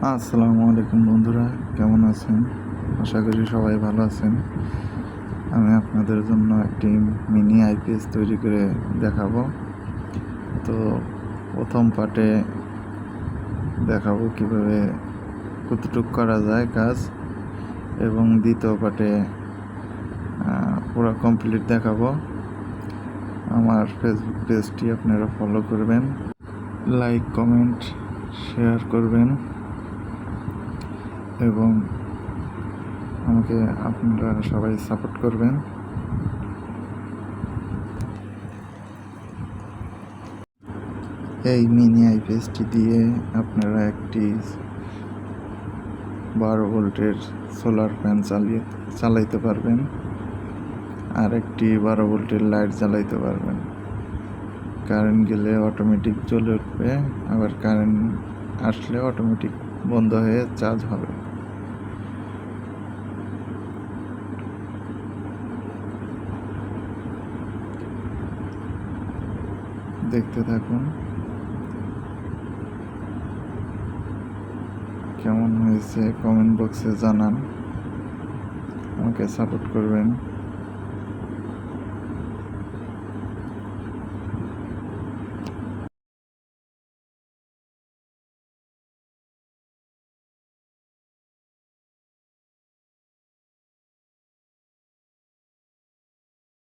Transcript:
আসসালামু আলাইকুম বন্ধুরা, কেমন আছেন? আশা করি সবাই ভালো আছেন। আমি আপনাদের জন্য একটি মিনি আইপিএস তৈরি করে দেখাবো। তো প্রথম পার্টে দেখাবো কিভাবে কতটুকু করা যায় কাজ, এবং দ্বিতীয় পার্টে পুরো কমপ্লিট দেখাবো। আমার ফেসবুক পেজটি আপনারা ফলো করবেন, লাইক কমেন্ট শেয়ার করবেন, এবং আমাকে আপনারা সবাই সাপোর্ট করবেন। এই মিনি আইপিএসটি দিয়ে আপনারা একটি 12 ভোল্টের সোলার ফ্যান চালাইতে পারবেন, আর একটি 12 ভোল্টের লাইট জ্বালাইতে পারবেন। কারেন্ট গেলে অটোমেটিক জ্বলে উঠবে, আবার কারেন্ট আসলে অটোমেটিক বন্ধ হয়ে চার্জ হবে। দেখতে থাকুন কেমন হয়েছে, কমেন্ট বক্সে জানান, আমাকে সাপোর্ট করবেন।